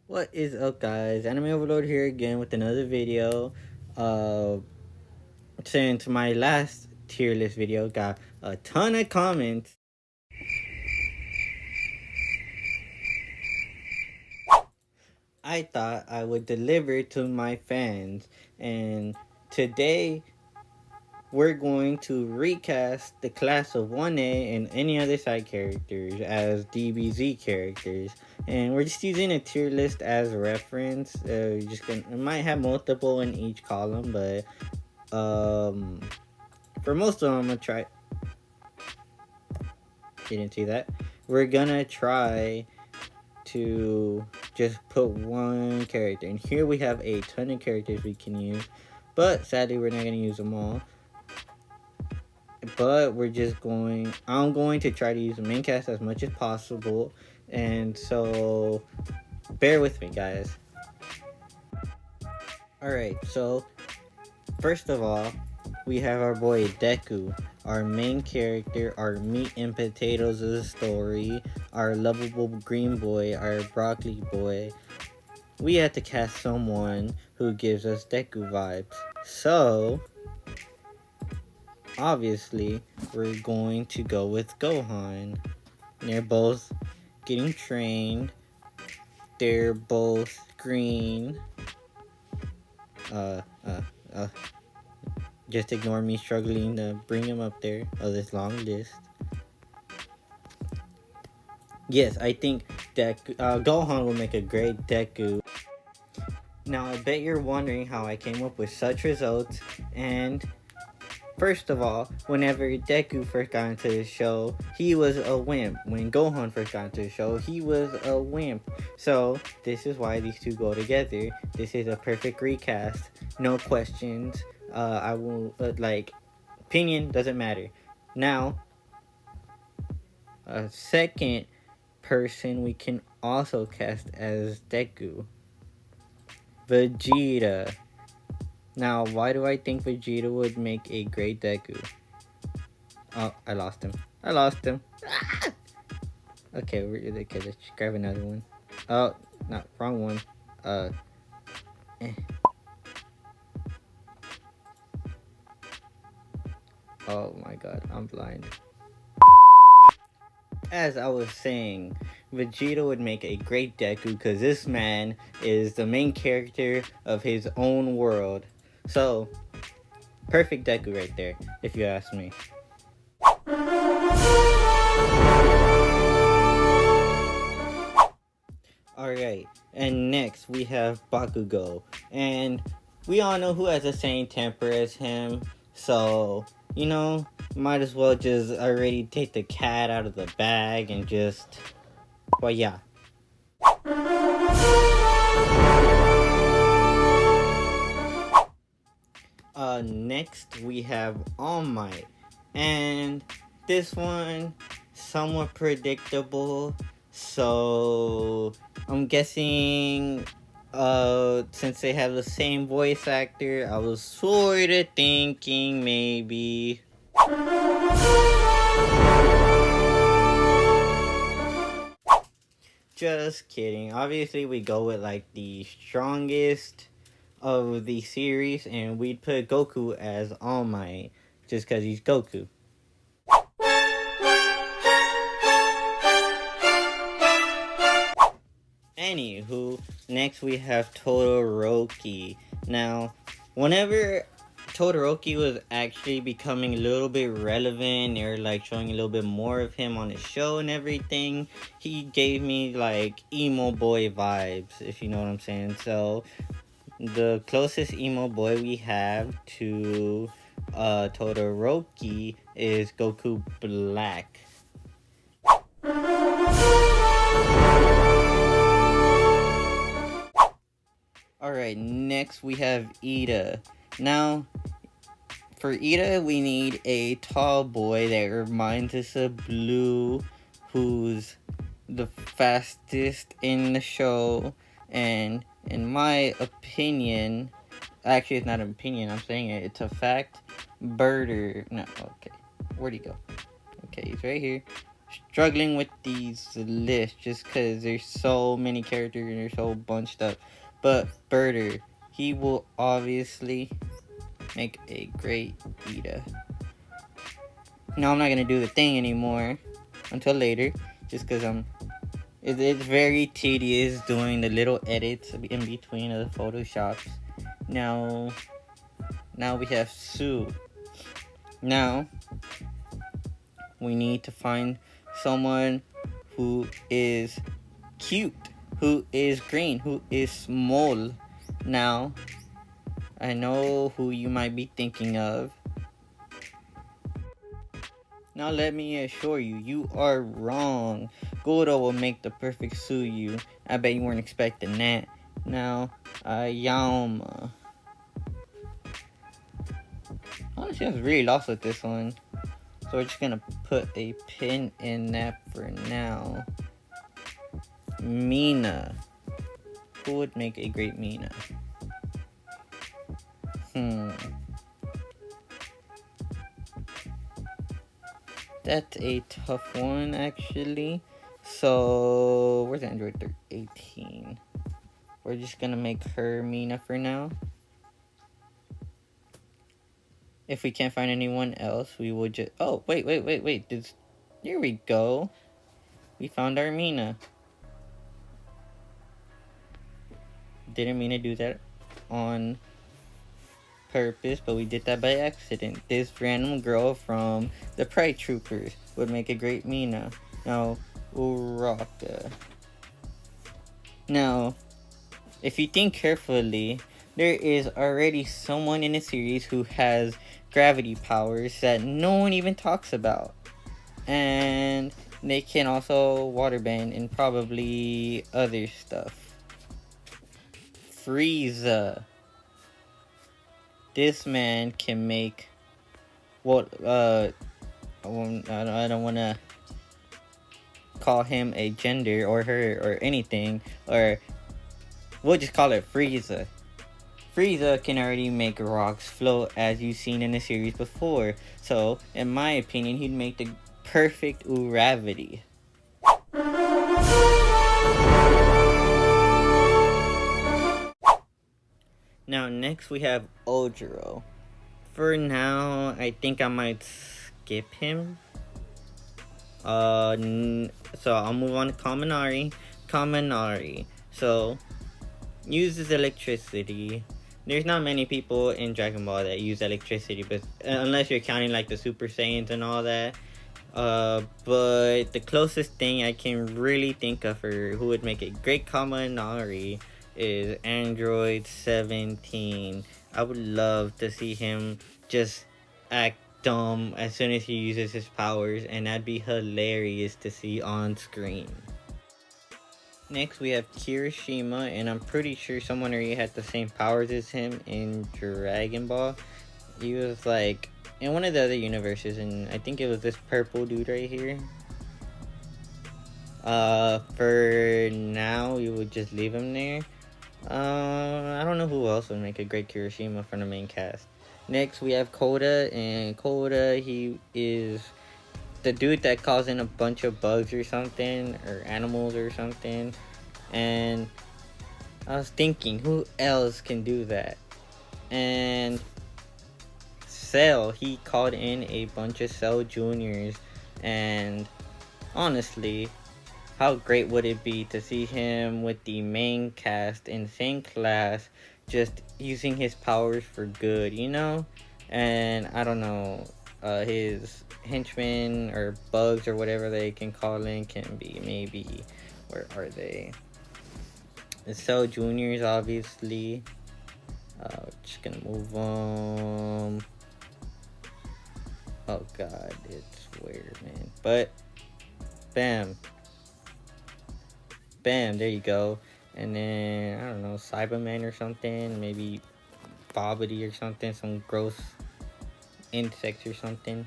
What is up, guys? Anime Overload here again with another video. Since my last tier list video got a ton of comments, I thought I would deliver to my fans. And today we're going to recast the class of 1A and any other side characters as DBZ characters. And we're just using a tier list as reference. It might have multiple in each column, but for most of them, I'm gonna try. You didn't see that? We're gonna try to just put one character. And here we have a ton of characters we can use, but sadly we're not gonna use them all. But I'm going to try to use the main cast as much as possible, and so bear with me, guys. Alright, so first of all, we have our boy Deku, our main character, our meat and potatoes of the story, our lovable green boy, our broccoli boy. We had to cast someone who gives us Deku vibes. So obviously, we're going to go with Gohan. They're both getting trained. They're both green. Just ignore me struggling to bring him up there of this long list. Yes, I think Gohan will make a great Deku. Now, I bet you're wondering how I came up with such results, and first of all, whenever Deku first got into the show, he was a wimp. When Gohan first got into the show, he was a wimp. So, this is why these two go together. This is a perfect recast. No questions. I will, opinion doesn't matter. Now, a second person we can also cast as Deku. Vegeta. Now, why do I think Vegeta would make a great Deku? Oh, I lost him. Ah! Okay, let's grab another one. Oh, no, wrong one. Oh my god, I'm blind. As I was saying, Vegeta would make a great Deku because this man is the main character of his own world. So, perfect Deku right there, if you ask me. Alright, and next we have Bakugo. And we all know who has the same temper as him, so, might as well just already take the cat out of the bag and just, well, yeah. Next we have All Might, and this one somewhat predictable, so I'm guessing since they have the same voice actor, I was sort of thinking maybe just kidding. Obviously we go with the strongest of the series, and we'd put Goku as All Might just because he's Goku. Anywho, next we have Todoroki. Now, whenever Todoroki was actually becoming a little bit relevant, they were showing a little bit more of him on the show and everything, he gave me emo boy vibes, if you know what I'm saying. So the closest emo boy we have to Todoroki is Goku Black. Alright, next we have Ida. Now, for Ida, we need a tall boy that reminds us of Blue, who's the fastest in the show, and in my opinion, actually it's not an opinion, I'm saying it, it's a fact, Birder, no, okay, where'd he go? Okay, he's right here. struggling with these lists just because there's so many characters and they're so bunched up. But Birder, he will obviously make a great Ida. Now I'm not gonna do the thing anymore until later, just because it's very tedious doing the little edits in between of the photoshops. Now we have Sue. Now we need to find someone who is cute, who is green, who is small. Now I know who you might be thinking of. Now let me assure you, you are wrong. Goro will make the perfect Suyu. I bet you weren't expecting that. Now, Ayama. Honestly, I was really lost with this one. So we're just gonna put a pin in that for now. Mina. Who would make a great Mina? That's a tough one, actually. So, where's Android 18? We're just gonna make her Mina for now. If we can't find anyone else, we will just... Oh, wait. Here we go. We found our Mina. Didn't mean to do that on purpose, but we did that by accident. This random girl from the Pride Troopers would make a great Mina. Now, Uraka. Now, if you think carefully, there is already someone in the series who has gravity powers that no one even talks about. And they can also waterbend and probably other stuff. Frieza. This man can make what I don't want to call him a gender or her or anything, or we'll just call it Frieza. Frieza can already make rocks float, as you've seen in the series before. So, in my opinion, he'd make the perfect Uravity. Now, next we have Ojiro. For now, I think I might skip him. So I'll move on to Kaminari. Kaminari. So, uses electricity. There's not many people in Dragon Ball that use electricity, but unless you're counting like the Super Saiyans and all that. But the closest thing I can really think of for who would make a great Kaminari is Android 17. I would love to see him just act dumb as soon as he uses his powers, and that'd be hilarious to see on screen. Next we have Kirishima, and I'm pretty sure someone already had the same powers as him in Dragon Ball. He was like in one of the other universes, and I think it was this purple dude right here. For now, we would just leave him there. I don't know who else would make a great Kirishima from the main cast. Next, we have Koda, and Koda, he is the dude that calls in a bunch of bugs or something, or animals or something. And I was thinking, who else can do that? And Cell, he called in a bunch of Cell Juniors, and honestly, how great would it be to see him with the main cast in the same class, just using his powers for good, you know? And I don't know, his henchmen or bugs or whatever they can call in can be maybe, where are they? The Cell Juniors, obviously. Just gonna move on. Oh god, it's weird, man. But bam, there you go. And then I don't know, Cyberman or something, maybe Bobbity or something, some gross insects or something.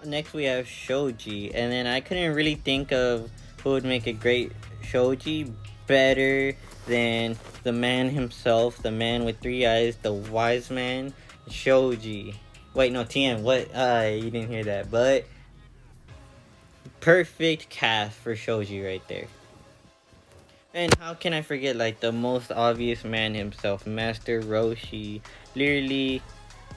Next we have Shoji, and then I couldn't really think of who would make a great Shoji better than the man himself, the man with 3 eyes, the wise man, Shoji. Wait, no, TM, what? You didn't hear that, but perfect cast for Shoji right there. And how can I forget, like, the most obvious man himself, Master Roshi. Literally,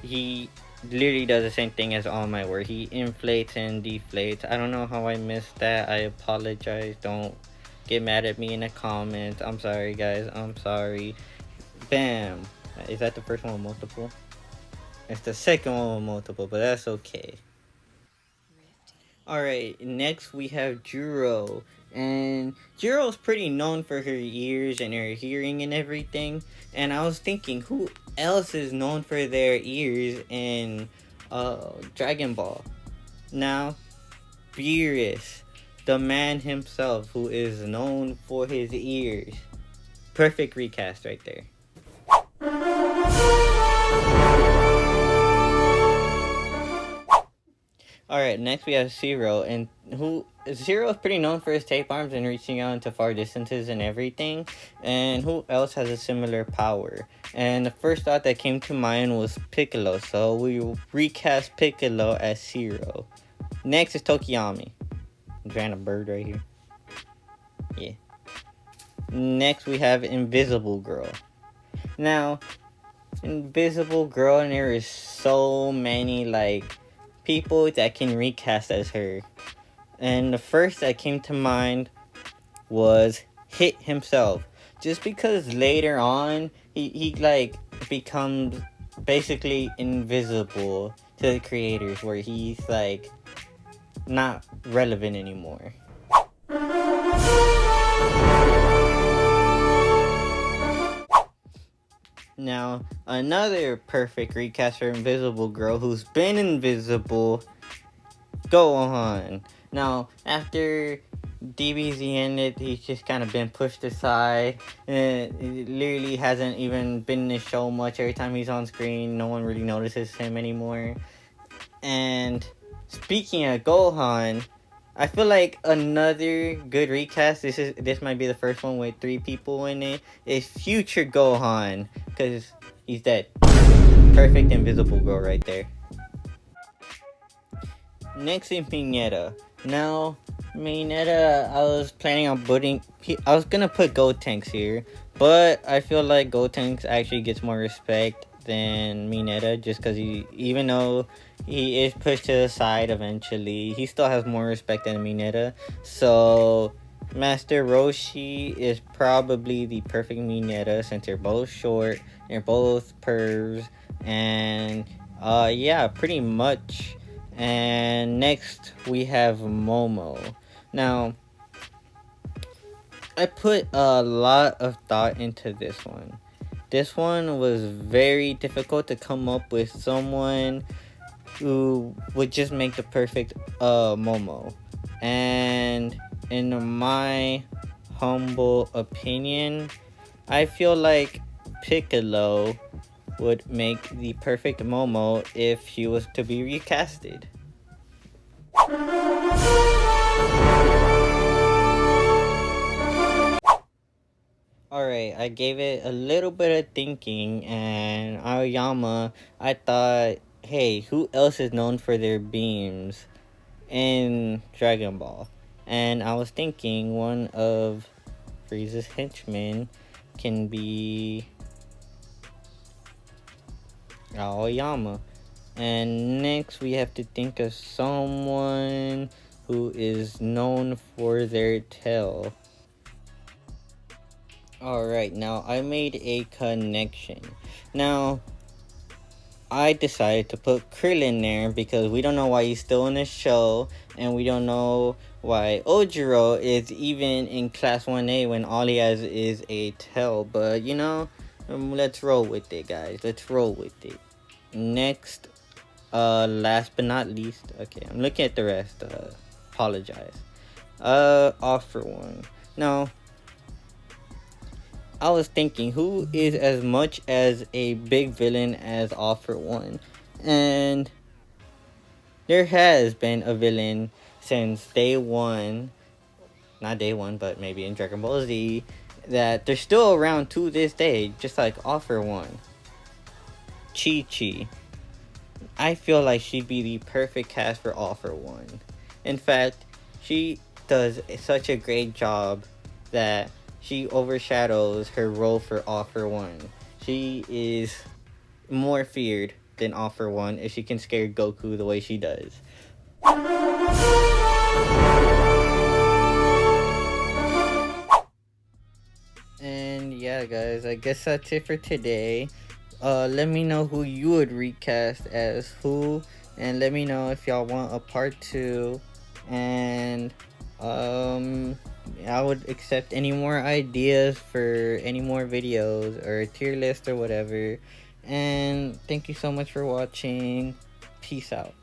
he literally does the same thing as All Might, where he inflates and deflates. I don't know how I missed that. I apologize. Don't get mad at me in the comments. I'm sorry, guys. I'm sorry. Bam. Is that the first one with multiple? It's the second one with multiple, but that's okay. Alright, next we have Juro. And Juro's pretty known for her ears and her hearing and everything. And I was thinking, who else is known for their ears in Dragon Ball? Now, Beerus, the man himself who is known for his ears. Perfect recast right there. Alright, next we have Zero, and Zero is pretty known for his tape arms and reaching out into far distances and everything. And who else has a similar power? And the first thought that came to mind was Piccolo, so we will recast Piccolo as Zero. Next is Tokiyami. Ran a bird right here. Yeah. Next we have Invisible Girl. Now, Invisible Girl, and there is so many, like, people that can recast as her. And the first that came to mind was Hit himself. Just because later on, he like, becomes basically invisible to the creators, where he's, like, not relevant anymore. Now, another perfect recast for Invisible Girl who's been invisible, Gohan. Now, after DBZ ended, he's just kind of been pushed aside. And he literally hasn't even been in the show much. Every time he's on screen, no one really notices him anymore. And speaking of Gohan, I feel like another good recast, this might be the first one with 3 people in it, is Future Gohan, because he's dead. Perfect Invisible Girl right there. Next is Mineta. Now, Mineta, I was planning on I was gonna put Gotenks here, but I feel like Gotenks actually gets more respect than Mineta, just because even though he is pushed to the side eventually, he still has more respect than Mineta. So Master Roshi is probably the perfect Mineta, since they're both short, they're both pervs, and yeah, pretty much. And next we have Momo. Now, I put a lot of thought into this one. This one was very difficult to come up with someone who would just make the perfect Momo. And in my humble opinion, I feel like Piccolo would make the perfect Momo if he was to be recasted. Alright, I gave it a little bit of thinking, and Aoyama, I thought, hey, who else is known for their beams in Dragon Ball? And I was thinking one of Frieza's henchmen can be Aoyama. And next we have to think of someone who is known for their tail. Alright, now I made a connection. Now, I decided to put Krillin there because we don't know why he's still in the show, and we don't know why Ojiro is even in Class 1A when all he has is a tail. But, you know, let's roll with it, guys. Let's roll with it. Next, last but not least, okay, I'm looking at the rest, apologize. All for one. Now, I was thinking, who is as much as a big villain as All for One? And there has been a villain since day one, not day one, but maybe in Dragon Ball Z, that they're still around to this day, just like All for One. Chi-Chi. I feel like she'd be the perfect cast for All for One. In fact, She does such a great job that she overshadows her role for All For One. She is more feared than All For One if she can scare Goku the way she does. And yeah, guys, I guess that's it for today. Let me know who you would recast as who, and let me know if y'all want a part 2. And I would accept any more ideas for any more videos or a tier list or whatever. And thank you so much for watching. Peace out.